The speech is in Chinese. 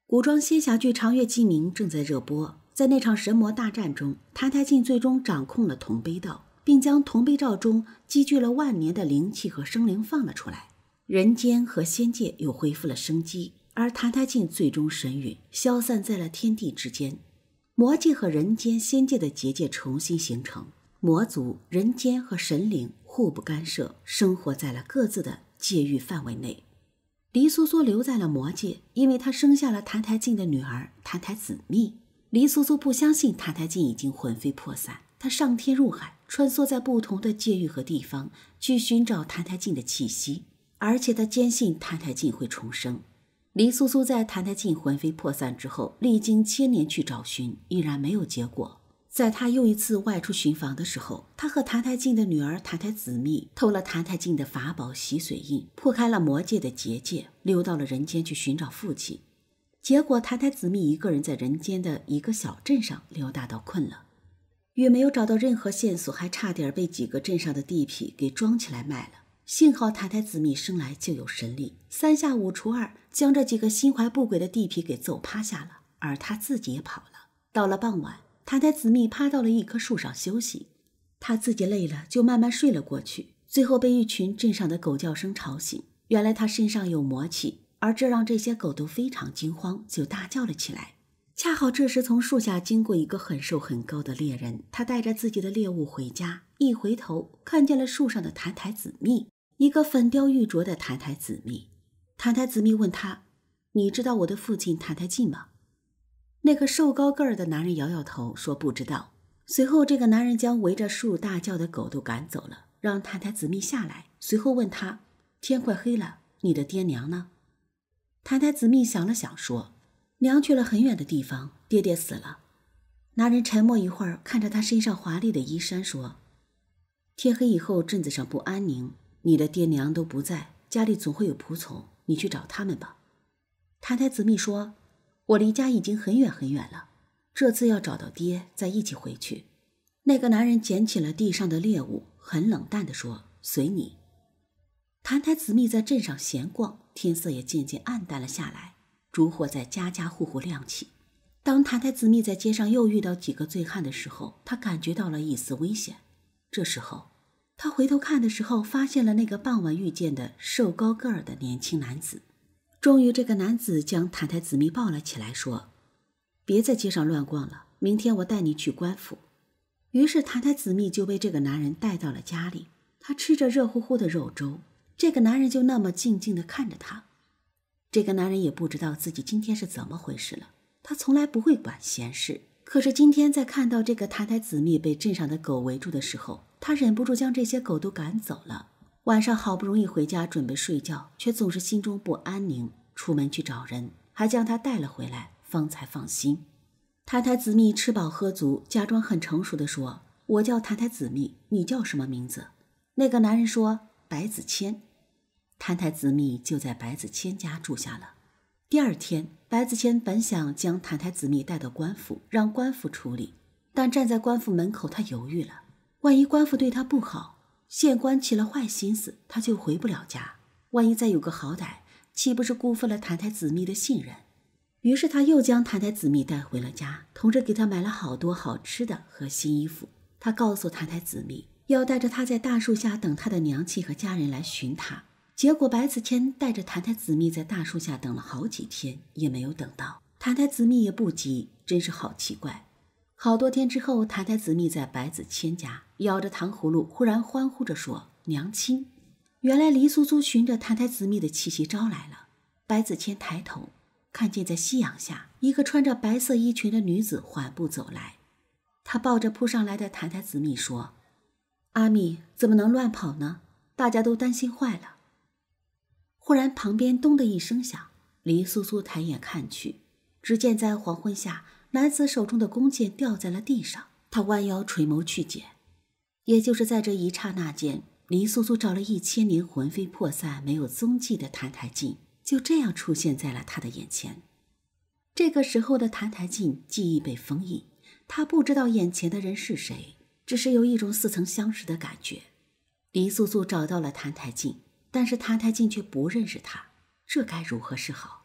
古装仙侠剧《长月烬明》正在热播，在那场神魔大战中，谭台烬最终掌控了铜碑道，并将铜碑罩中积聚了万年的灵气和生灵放了出来，人间和仙界又恢复了生机，而谭台烬最终神陨，消散在了天地之间。魔界和人间、仙界的结界重新形成，魔族、人间和神灵互不干涉，生活在了各自的界域范围内。黎苏苏留在了魔界，因为她生下了谭台烬的女儿谭台子密。黎苏苏不相信谭台烬已经魂飞魄散，她上天入海，穿梭在不同的界域和地方，去寻找谭台烬的气息，而且她坚信谭台烬会重生。黎苏苏在谭台烬魂飞魄散之后，历经千年去找寻，依然没有结果。在他又一次外出寻访的时候，他和谭台烬的女儿谭台子密偷了谭台烬的法宝洗髓印，破开了魔界的结界，溜到了人间去寻找父亲。结果谭台子密一个人在人间的一个小镇上溜达到困了，越没有找到任何线索，还差点被几个镇上的地痞给装起来卖了。幸好谭台子密生来就有神力，三下五除二将这几个心怀不轨的地痞给揍趴下了，而他自己也跑了。到了傍晚，谭台子密趴到了一棵树上休息，他自己累了就慢慢睡了过去，最后被一群镇上的狗叫声吵醒。原来他身上有魔气，而这让这些狗都非常惊慌，就大叫了起来。恰好这时从树下经过一个很瘦很高的猎人，他带着自己的猎物回家，一回头看见了树上的谭台子密，一个粉雕玉琢的谭台子密。谭台子密问他：你知道我的父亲谭台烬吗？那个瘦高个儿的男人摇摇头说不知道。随后这个男人将围着树大叫的狗都赶走了，让谭台子密下来，随后问他：天快黑了，你的爹娘呢？谭台子密想了想说：娘去了很远的地方，爹爹死了。男人沉默一会儿，看着他身上华丽的衣衫说：天黑以后镇子上不安宁，你的爹娘都不在，家里总会有仆从，你去找他们吧。谭台子密说：我离家已经很远很远了，这次要找到爹再一起回去。那个男人捡起了地上的猎物，很冷淡地说：随你。谭台子密在镇上闲逛，天色也渐渐暗淡了下来，烛火在家家户户亮起。当谭台子密在街上又遇到几个醉汉的时候，他感觉到了一丝危险。这时候他回头看的时候，发现了那个傍晚遇见的瘦高个儿的年轻男子。终于这个男子将谭台子密抱了起来，说：别在街上乱逛了，明天我带你去官府。于是谭台子密就被这个男人带到了家里，他吃着热乎乎的肉粥，这个男人就那么静静地看着他。这个男人也不知道自己今天是怎么回事了，他从来不会管闲事，可是今天在看到这个谭台子密被镇上的狗围住的时候，他忍不住将这些狗都赶走了。晚上好不容易回家准备睡觉，却总是心中不安宁，出门去找人，还将他带了回来，方才放心。谭台子密吃饱喝足，假装很成熟地说：我叫谭台子密，你叫什么名字？那个男人说：白子谦。谭台子密就在白子谦家住下了。第二天，白子谦本想将谭台子密带到官府，让官府处理，但站在官府门口他犹豫了，万一官府对他不好，县官起了坏心思，他就回不了家，万一再有个好歹，岂不是辜负了谭台子密的信任？于是他又将谭台子密带回了家，同时给他买了好多好吃的和新衣服。他告诉谭台子密要带着他在大树下等他的娘亲和家人来寻他。结果白子谦带着谭台子密在大树下等了好几天，也没有等到。谭台子密也不急，真是好奇怪。好多天之后，谭台子密在白子谦家咬着糖葫芦，忽然欢呼着说：娘亲！原来黎苏苏循着谭台子密的气息招来了。白子谦抬头看见在夕阳下，一个穿着白色衣裙的女子缓步走来。她抱着扑上来的谭台子密说：阿密怎么能乱跑呢？大家都担心坏了。忽然旁边咚的一声响，黎苏苏抬眼看去，只见在黄昏下，男子手中的弓箭掉在了地上，他弯腰垂眸去捡。也就是在这一刹那间，黎苏苏找了1000年魂飞魄散没有踪迹的谭台烬，就这样出现在了他的眼前。这个时候的谭台烬记忆被封印，他不知道眼前的人是谁，只是有一种似曾相识的感觉。黎苏苏找到了谭台烬，但是谭台烬却不认识他，这该如何是好？